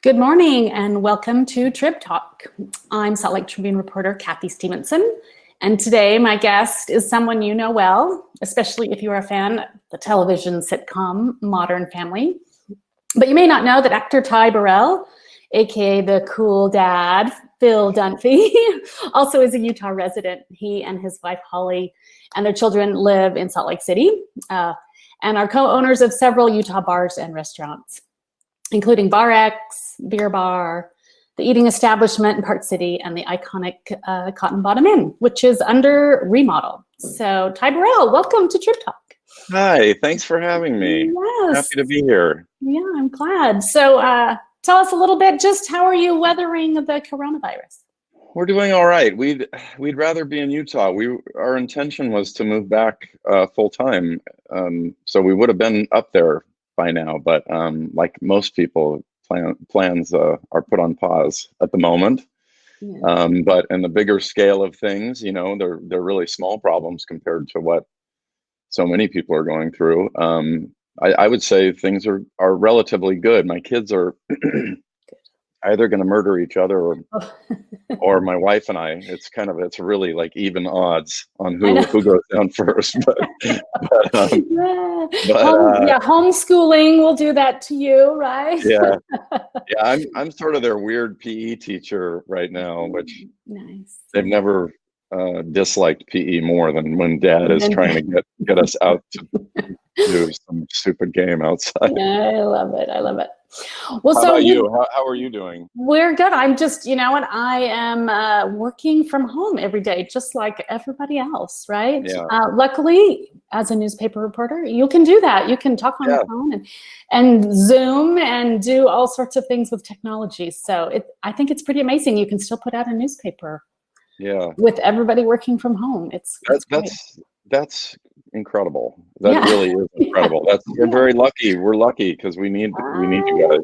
Good morning and welcome to Trib Talk. I'm Salt Lake Tribune reporter Kathy Stevenson, and today my guest is someone you know well, especially if you're a fan of the television sitcom Modern Family. But you may not know that actor Ty Burrell, aka the cool dad, Phil Dunphy, also is a Utah resident. He and his wife Holly and their children live in Salt Lake City and are co-owners of several Utah bars and restaurants, including Bar X, Beer Bar, the Eating Establishment in Park City, and the iconic Cotton Bottom Inn, which is under remodel. So Ty Burrell, welcome to Trib Talk. Hi, thanks for having me. Yes. Happy to be here. Yeah, I'm glad. So tell us a little bit, just how are you weathering the coronavirus? We're doing all right. We'd rather be in Utah. Our intention was to move back full time, so we would have been up there by now. But like most people, plans are put on pause at the moment. Yeah. But in the bigger scale of things, you know, they're really small problems compared to what so many people are going through. I would say things are relatively good. My kids are either going to murder each other or my wife and I. It's really like even odds on who goes down first. Homeschooling will do that to you, right? Yeah. I'm sort of their weird PE teacher right now, which nice. They've never disliked PE more than when Dad is trying to get us out to do some stupid game outside. Yeah, I love it. Well, how about you? How are you doing? We're good. I'm just, you know, and I am working from home every day, just like everybody else, right? Yeah. Luckily, as a newspaper reporter, you can do that. You can talk on the phone and Zoom and do all sorts of things with technology. So I think it's pretty amazing. You can still put out a newspaper. Yeah. With everybody working from home, that's incredible. That really is incredible. We're very lucky. We're lucky because we need you guys.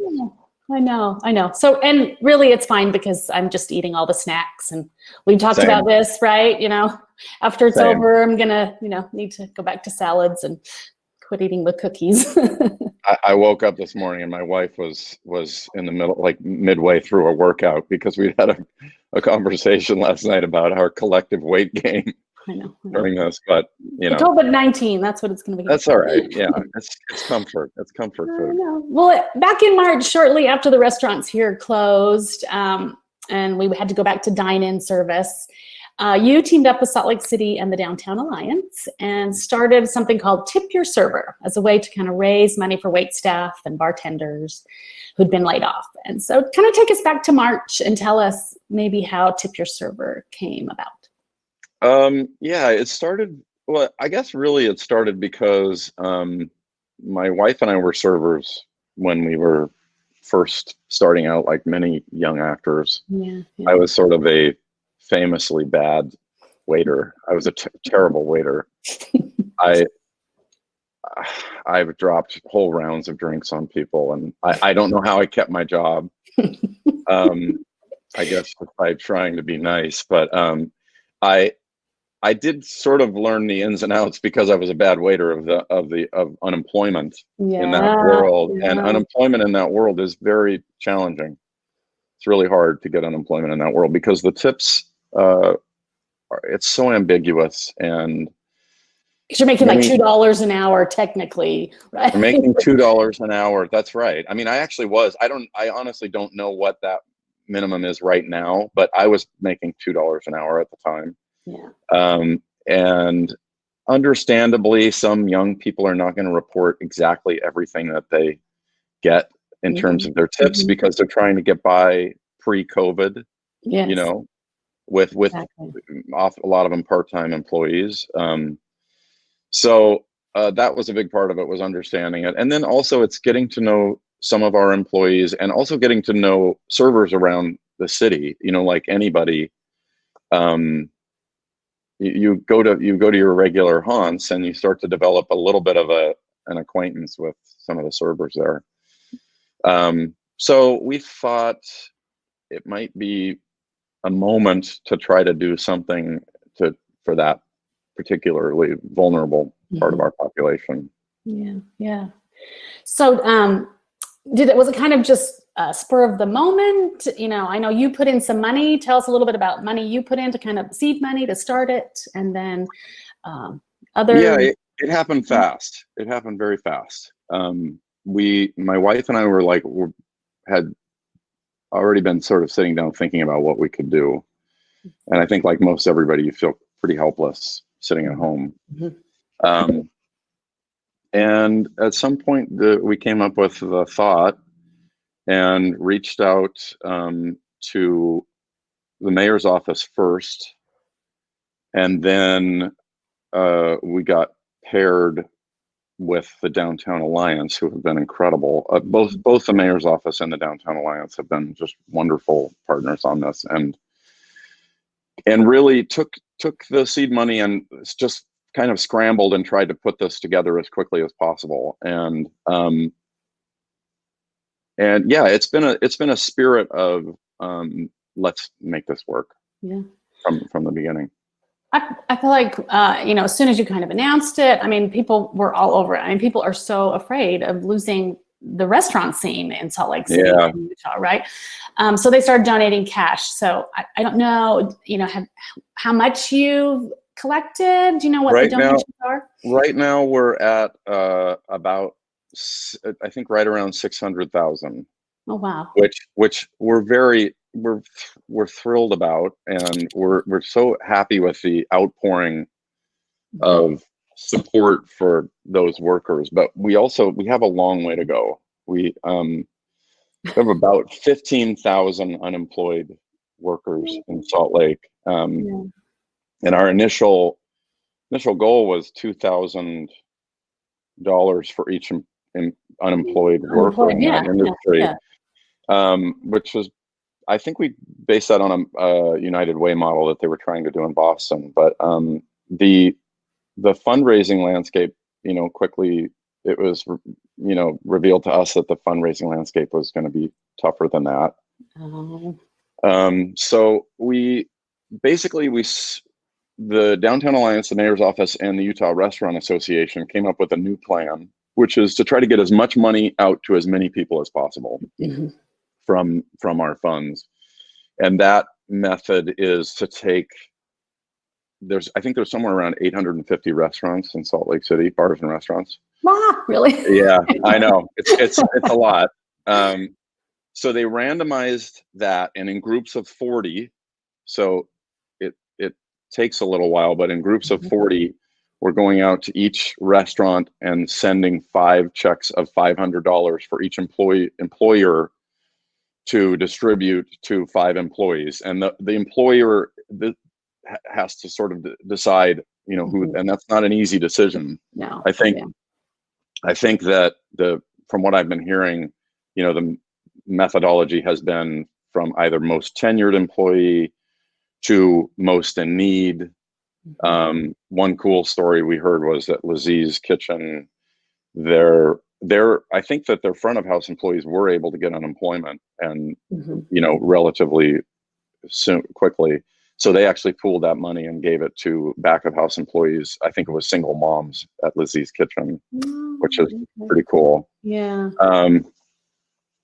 I know. So, and really it's fine because I'm just eating all the snacks, and we talked about this, right? You know, after it's over, I'm gonna, need to go back to salads and quit eating the cookies. I woke up this morning and my wife was in the middle, like midway through a workout, because we had a conversation last night about our collective weight gain. I know. During this, but COVID-19, that's what it's going to be. That's all right. Yeah, it's comfort. It's comfort food. Well, back in March, shortly after the restaurants here closed, and we had to go back to dine-in service, you teamed up with Salt Lake City and the Downtown Alliance and started something called Tip Your Server as a way to kind of raise money for wait staff and bartenders who'd been laid off. And so kind of take us back to March and tell us maybe how Tip Your Server came about. It started, well, I guess really it started because my wife and I were servers when we were first starting out, like many young actors. Yeah. I was sort of a famously bad waiter. I was a terrible waiter. I've dropped whole rounds of drinks on people, and I don't know how I kept my job. I guess by trying to be nice, but I did sort of learn the ins and outs because I was a bad waiter of unemployment in that world. Yeah. And unemployment in that world is very challenging. It's really hard to get unemployment in that world because the tips, it's so ambiguous. And you're making like $2 an hour technically, right? You're making $2 an hour. That's right. I mean, I actually was. I honestly don't know what that minimum is right now, but I was making $2 an hour at the time. Yeah. And understandably, some young people are not going to report exactly everything that they get in terms of their tips because they're trying to get by pre-COVID, with a lot of them part-time employees. So that was a big part of it, was understanding it. And then also it's getting to know some of our employees and also getting to know servers around the city, like anybody. You go to your regular haunts and you start to develop a little bit of an acquaintance with some of the servers there. So we thought it might be a moment to try to do something for that particularly vulnerable part of our population. Yeah. So was it kind of just spur of the moment? I know you put in some money. Tell us a little bit about money you put in to kind of seed money to start it, and then Yeah, it happened fast. It happened very fast. My wife and I had already been sort of sitting down thinking about what we could do. And I think like most everybody, you feel pretty helpless sitting at home. Mm-hmm. And at some point we came up with the thought and reached out to the mayor's office first. And then we got paired with the Downtown Alliance, who have been incredible. Both the mayor's office and the Downtown Alliance have been just wonderful partners on this, and really took the seed money and just kind of scrambled and tried to put this together as quickly as possible. And yeah, it's been a spirit of let's make this work. Yeah, from the beginning. I feel like, as soon as you kind of announced it, I mean, people were all over it. I mean, people are so afraid of losing the restaurant scene in Salt Lake City, in Utah, right? So they started donating cash. So I don't know, how much you collected. Do you know what the donations are? Right now we're at about, I think, right around 600,000. Oh, wow. Which we're thrilled about, and we're so happy with the outpouring of support for those workers. But we have a long way to go. We have about 15,000 unemployed workers in Salt Lake, and our initial goal was $2,000 for each unemployed worker in that industry. Which was, I think we based that on a United Way model that they were trying to do in Boston. But the fundraising landscape, quickly it was, revealed to us that the fundraising landscape was going to be tougher than that. So we the Downtown Alliance, the Mayor's Office, and the Utah Restaurant Association came up with a new plan, which is to try to get as much money out to as many people as possible. Mm-hmm. From our funds. And that method is to take, I think there's somewhere around 850 restaurants in Salt Lake City, bars and restaurants. Wow, really? Yeah, I know. It's a lot. So they randomized that, and in groups of 40, so it takes a little while, but in groups of 40, we're going out to each restaurant and sending 5 checks of $500 for each employer to distribute to 5 employees, and the employer has to sort of decide, who, and that's not an easy decision. No, I think that from what I've been hearing, the methodology has been from either most tenured employee to most in need. One cool story we heard was that Lizzie's Kitchen, I think that their front of house employees were able to get unemployment, and relatively quickly. So they actually pooled that money and gave it to back of house employees. I think it was single moms at Lizzie's Kitchen, which is pretty cool. Yeah.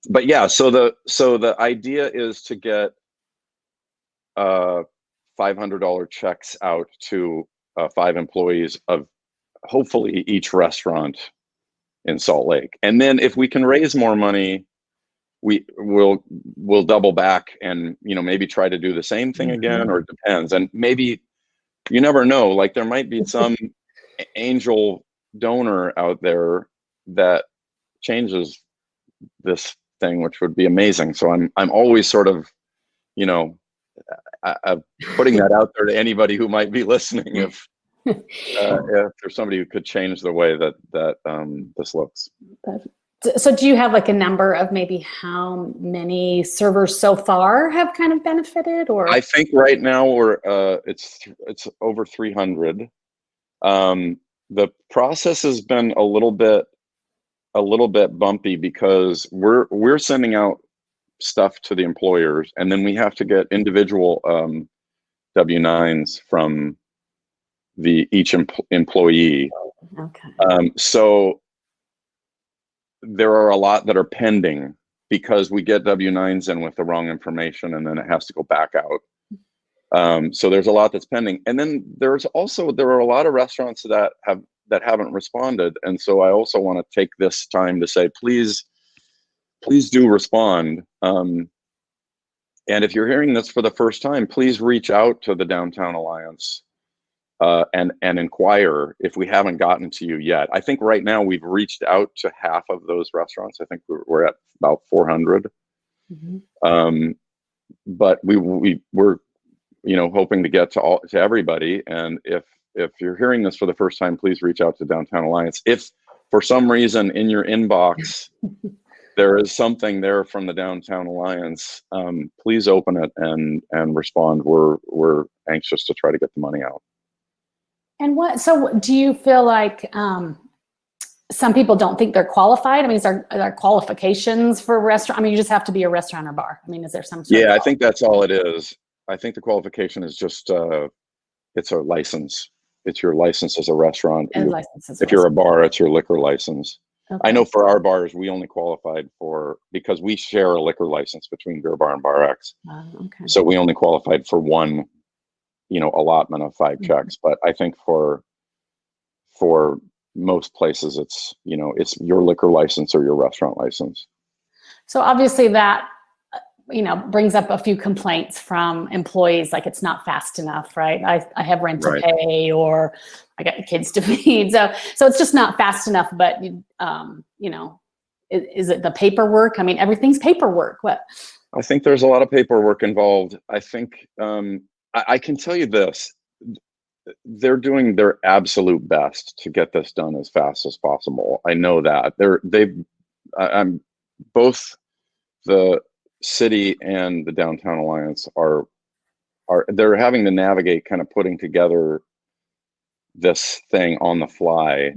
But yeah, so the idea is to get $500 checks out to 5 employees of hopefully each restaurant in Salt Lake. And then if we can raise more money, we'll double back and maybe try to do the same thing again, or it depends. And maybe, you never know, like there might be some angel donor out there that changes this thing, which would be amazing. So I'm always sort of putting that out there to anybody who might be listening, if there's somebody who could change the way that this looks. So do you have like a number of maybe how many servers so far have kind of benefited? Or I think right now we're it's over 300. The process has been a little bit bumpy because we're sending out stuff to the employers, and then we have to get individual W-9s from each employee. Okay. So there are a lot that are pending because we get W-9s in with the wrong information, and then it has to go back out. So there's a lot that's pending. And then there are a lot of restaurants that haven't responded. And so I also want to take this time to say, please do respond. And if you're hearing this for the first time, please reach out to the Downtown Alliance and inquire if we haven't gotten to you yet. I think right now we've reached out to half of those restaurants. I think we're at about 400. Mm-hmm. But we're hoping to get to everybody. And if you're hearing this for the first time, please reach out to Downtown Alliance. If for some reason in your inbox there is something there from the Downtown Alliance, please open it and respond. We're anxious to try to get the money out. And so do you feel like some people don't think they're qualified? I mean, are there qualifications for a restaurant? I mean, you just have to be a restaurant or bar. I mean, is there some sort of I think that's all it is. I think the qualification is just it's a license. It's your license as a restaurant. If you're a bar, it's your liquor license. Okay. I know for our bars, we only qualified because we share a liquor license between Beer Bar and Bar X. Okay. So we only qualified for one, allotment of 5 checks. But I think for most places, it's your liquor license or your restaurant license. So obviously that brings up a few complaints from employees, like it's not fast enough, right? I have rent to pay, or I got kids to feed. So it's just not fast enough, but, is it the paperwork? I mean, everything's paperwork. What? I think there's a lot of paperwork involved. I think, I can tell you this, they're doing their absolute best to get this done as fast as possible. I know that I'm both the city and the Downtown Alliance they're having to navigate kind of putting together this thing on the fly.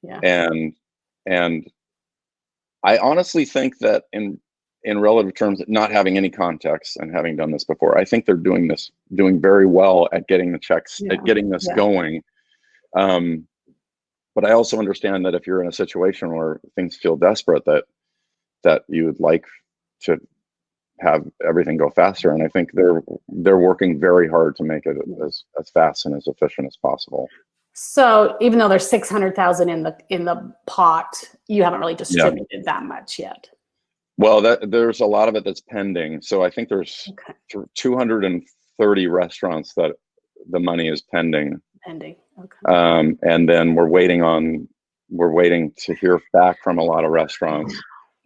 Yeah. And I honestly think that in relative terms, not having any context and having done this before, I think they're doing very well at getting the checks, at getting this going. But I also understand that if you're in a situation where things feel desperate, that you would like to have everything go faster. And I think they're working very hard to make it as fast and as efficient as possible. So even though there's 600,000 in the pot, you haven't really distributed that much yet. Well, there's a lot of it that's pending. So I think there's 230 restaurants that the money is pending. Okay. And then we're waiting to hear back from a lot of restaurants.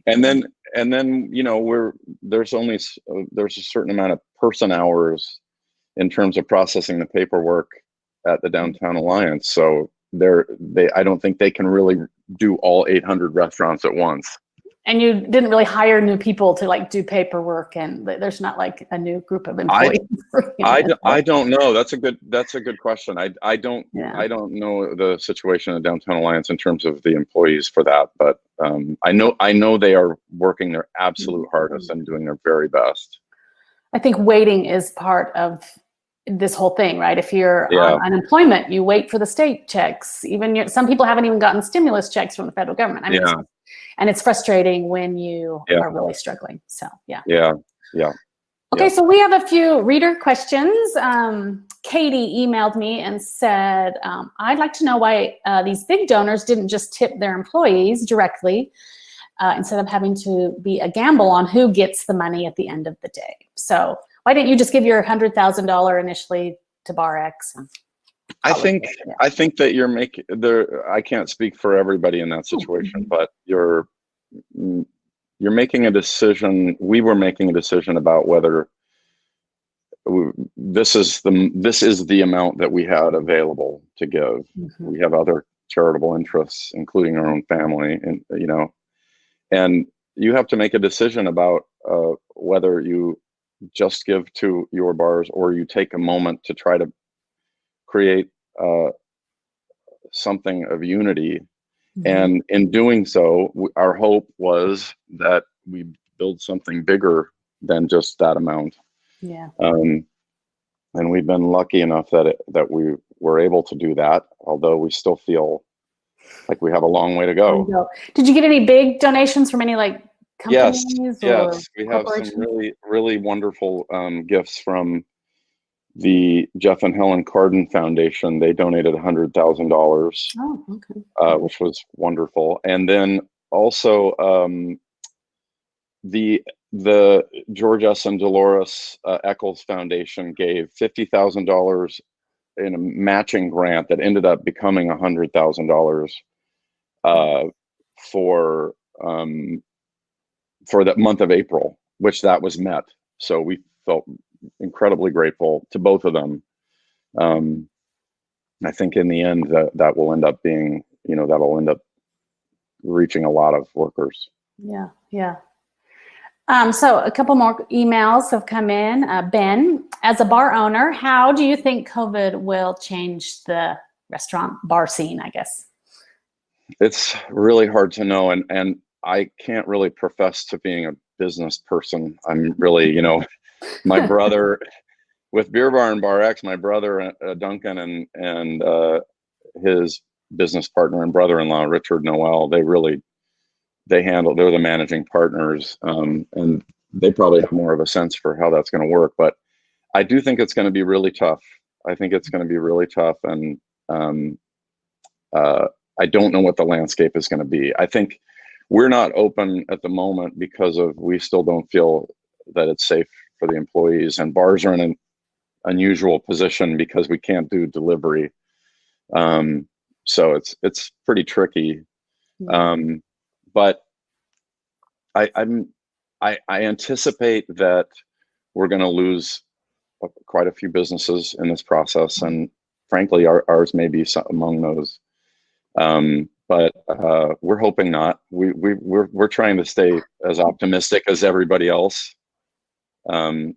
And then there's a certain amount of person hours in terms of processing the paperwork at the Downtown Alliance. So I don't think they can really do all 800 restaurants at once. And you didn't really hire new people to do paperwork, and there's not a new group of employees. I don't know. That's a good question. I don't know the situation at Downtown Alliance in terms of the employees for that, but I know they are working their absolute hardest and doing their very best. I think waiting is part of this whole thing, right? If you're on unemployment, you wait for the state checks. Some people haven't even gotten stimulus checks from the federal government. I mean, and it's frustrating when you are really struggling. So, yeah. Okay, so we have a few reader questions. Katie emailed me and said, I'd like to know why these big donors didn't just tip their employees directly instead of having to be a gamble on who gets the money at the end of the day. So why didn't you just give your $100,000 initially to Bar X? I think that you're making I can't speak for everybody in that situation, but you're making a decision. We were making a decision about whether this is the amount that we had available to give. Mm-hmm. We have other charitable interests, including our own family, and you have to make a decision about whether you just give to your bars or you take a moment to try to create something of unity. Mm-hmm. And in doing so, our hope was that we build something bigger than just that amount. Yeah. And we've been lucky enough that we were able to do that, although we still feel like we have a long way to go. Did you get any big donations from any Yes, companies or yes, we have some corporations? really wonderful gifts from the Jeff and Helen Carden Foundation. They donated $100,000, Oh, okay. which was wonderful. And then also the George S. and Dolores Eccles Foundation gave $50,000 in a matching grant that ended up becoming $100,000 for the month of April, which that was met. So we felt incredibly grateful to both of them. I think in the end that will end up being, that'll end up reaching a lot of workers. Yeah, yeah. So a couple more emails have come in. Ben, as a bar owner, how do you think COVID will change the restaurant bar scene, I guess? It's really hard to know. And I can't really profess to being a business person. I'm really, my brother with Beer Bar and Bar X, my brother, Duncan, and his business partner and brother-in-law, Richard Noel, they're the managing partners, and they probably have more of a sense for how that's going to work. But I do think it's going to be really tough. I think it's going to be really tough, and I don't know what the landscape is going to be. I think we're not open at the moment because we still don't feel that it's safe for the employees, and bars are in an unusual position because we can't do delivery. So it's pretty tricky. But I anticipate that we're going to lose quite a few businesses in this process, and frankly, ours may be among those. But we're hoping not. We're trying to stay as optimistic as everybody else, and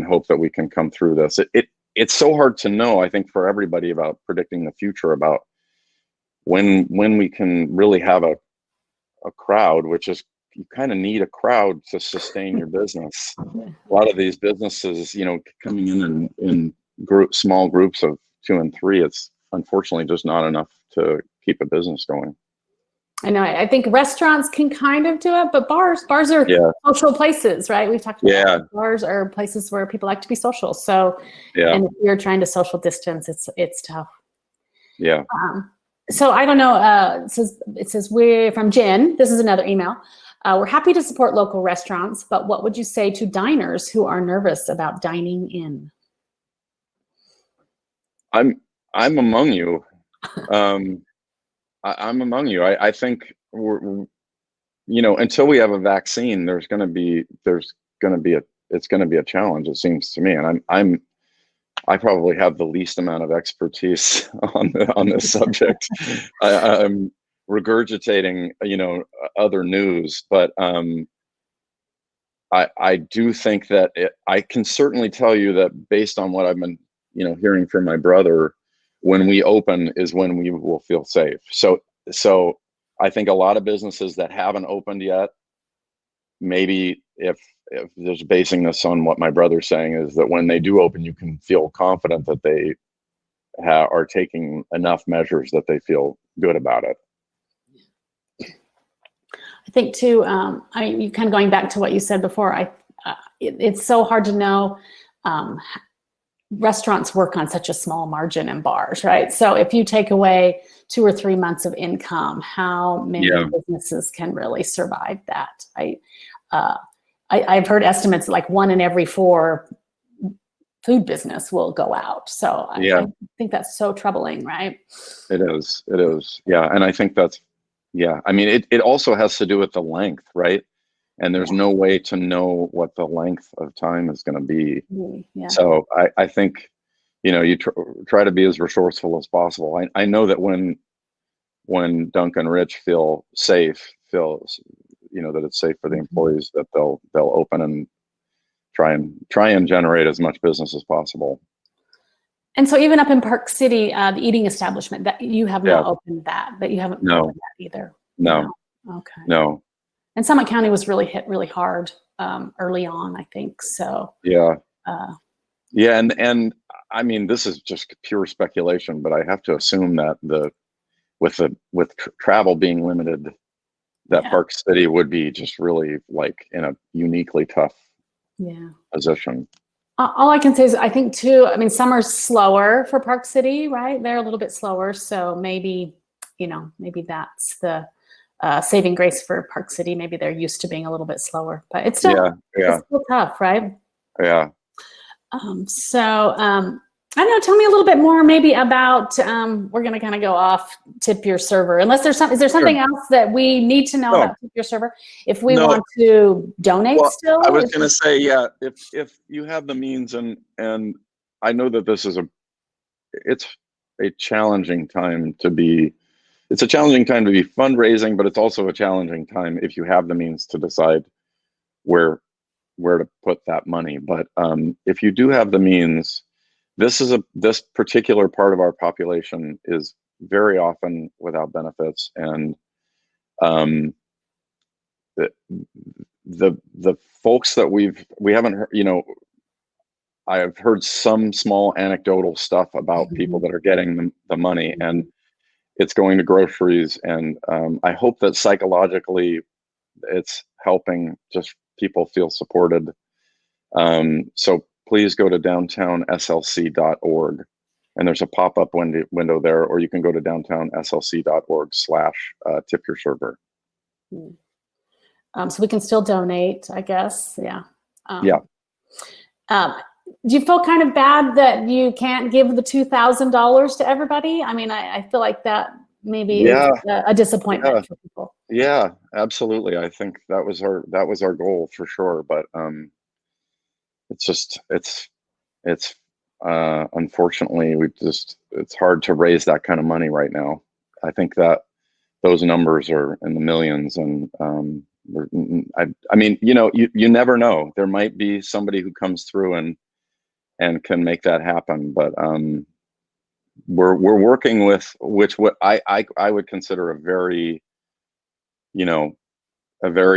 hope that we can come through this. It's so hard to know, I think, for everybody about predicting the future, about when we can really have a crowd, which is, you kind of need a crowd to sustain your business. A lot of these businesses, coming in small groups of 2 and 3, it's unfortunately just not enough to keep a business going. I know. I think restaurants can kind of do it, but bars are social places, right? We've talked about bars are places where people like to be social. So, and if you're trying to social distance, it's tough. Yeah. So I don't know. It says we're from Jen. This is another email. We're happy to support local restaurants, but what would you say to diners who are nervous about dining in? I'm among you. I'm among you. I think until we have a vaccine, it's going to be a challenge, it seems to me. And I probably have the least amount of expertise on this subject. I'm regurgitating, other news, but I do think that I can certainly tell you that based on what I've been, hearing from my brother, when we open is when we will feel safe. So I think a lot of businesses that haven't opened yet, maybe if there's basing this on what my brother's saying, is that when they do open, you can feel confident that they are taking enough measures that they feel good about it. I think too, you kind of going back to what you said before, it's so hard to know. Restaurants work on such a small margin in bars, right? So if you take away 2 or 3 months of income, how many businesses can really survive that? I've heard estimates like 1 in every 4 food business will go out. So I think that's so troubling, right? It is. Yeah. And I think that's, I mean, it also has to do with the length, right? And there's no way to know what the length of time is going to be. Yeah. So I think, you try to be as resourceful as possible. I know that when Dunk and Rich feel safe, that it's safe for the employees, that they'll open and try and generate as much business as possible. And so even up in Park City, the eating establishment, that you have not opened that, but you haven't opened that either. No. Okay. No. And Summit County was really hit really hard early on, I think. So and I mean, this is just pure speculation, but I have to assume that with travel being limited, that Park City would be just really like in a uniquely tough position. All I can say is I think too, I mean, summer's slower for Park City, right? They're a little bit slower. So maybe, maybe that's the saving grace for Park City. Maybe they're used to being a little bit slower, but it's still, it's still tough, right? Yeah. I don't know, tell me a little bit more maybe about, we're going to kind of go off Tip Your Server. Unless there's is there something else that we need to know about Tip Your Server if we want to donate still? I was going to say, if you have the means, and I know that this is it's a challenging time to be, fundraising, but it's also a challenging time if you have the means to decide where to put that money. But if you do have the means, this particular part of our population is very often without benefits, and the folks that we haven't heard, I have heard some small anecdotal stuff about people that are getting the money, and it's going to groceries, and I hope that psychologically it's helping just people feel supported. So please go to downtownslc.org, and there's a pop-up window there, or you can go to downtownslc.org/tip your server. So we can still donate, I guess. Yeah. Do you feel kind of bad that you can't give the $2,000 to everybody? I mean, I feel like that maybe is a disappointment for people. Yeah, absolutely. I think that was our goal for sure. But it's unfortunately it's hard to raise that kind of money right now. I think that those numbers are in the millions, and I mean, you never know. There might be somebody who comes through and can make that happen. But we're working with what I would consider a very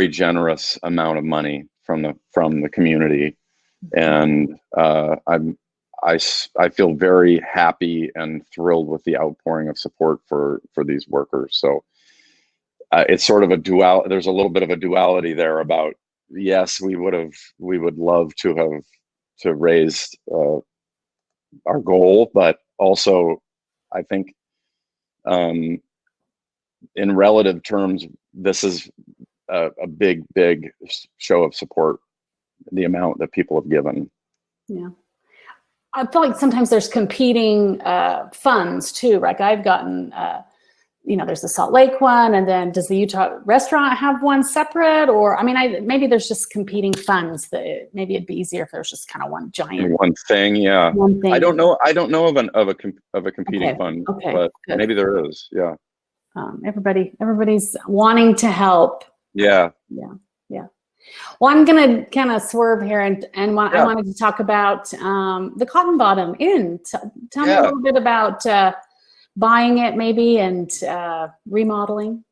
generous amount of money from the community, and I feel very happy and thrilled with the outpouring of support for these workers. So it's sort of there's a little bit of a duality there about, yes, we would love to have raised our goal, but also I think in relative terms, this is a big show of support, the amount that people have given. Yeah. I feel like sometimes there's competing funds too, right? I've gotten, there's the Salt Lake one, and then does the Utah restaurant have one separate? Or, I mean, maybe there's just competing funds that maybe it'd be easier if there's just kind of one giant. One thing, yeah. One thing. I don't know of a competing fund, but good. Maybe there is, yeah. Everybody's wanting to help. Yeah. Well, I'm going to kind of swerve here, and I wanted to talk about the Cotton Bottom Inn. Tell me a little bit about buying it, maybe, and remodeling.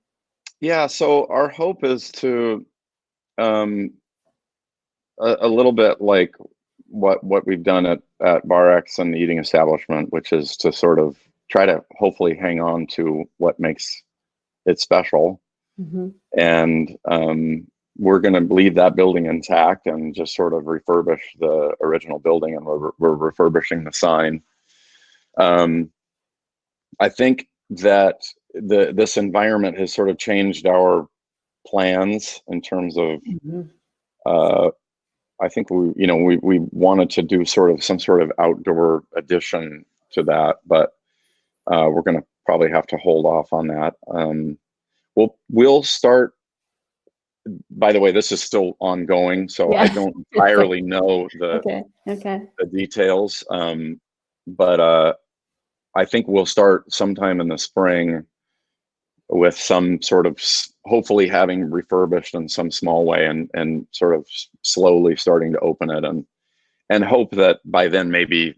Yeah. So our hope is to a little bit like what we've done at Bar X and the Eating Establishment, which is to sort of try to hopefully hang on to what makes it special. And we're going to leave that building intact and just sort of refurbish the original building, and we're refurbishing the sign. I think that this environment has sort of changed our plans in terms of I think we wanted to do some sort of outdoor addition to that, but we're going to probably have to hold off on that. We'll start. By the way, this is still ongoing, so I don't entirely know the details. But I think we'll start sometime in the spring with some sort of hopefully having refurbished in some small way, and sort of slowly starting to open it, and hope that by then maybe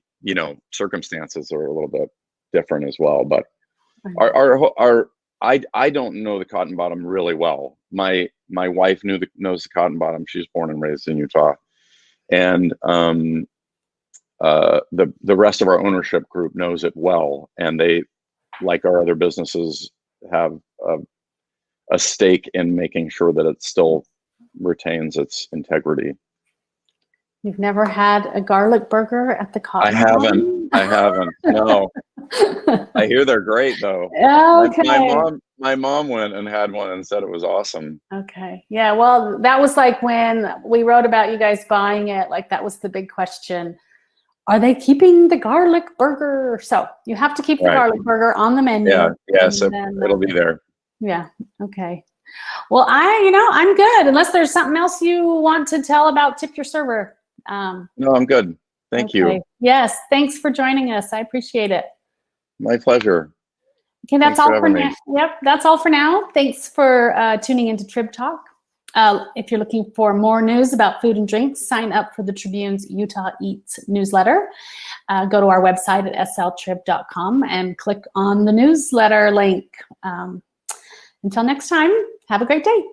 circumstances are a little bit different as well. But I don't know the Cotton Bottom really well. My wife knows the Cotton Bottom. She was born and raised in Utah, and the rest of our ownership group knows it well, and they, like our other businesses, have a stake in making sure that it still retains its integrity. You've never had a garlic burger at the Cotton Garden? I haven't. No. I hear they're great though. Okay. My mom went and had one and said it was awesome. Okay. Yeah. Well, that was like when we wrote about you guys buying it. Like that was the big question. Are they keeping the garlic burger? So you have to keep the garlic burger on the menu. Yeah. So it'll be there. Yeah. Okay. Well, I'm good. Unless there's something else you want to tell about Tip Your Server. No, I'm good. Thank you. Yes. Thanks for joining us. I appreciate it. My pleasure. Okay, that's all for now. Yep, that's all for now. Thanks for tuning into Trib Talk. If you're looking for more news about food and drinks, sign up for the Tribune's Utah Eats newsletter. Go to our website at sltrib.com and click on the newsletter link. Until next time, have a great day.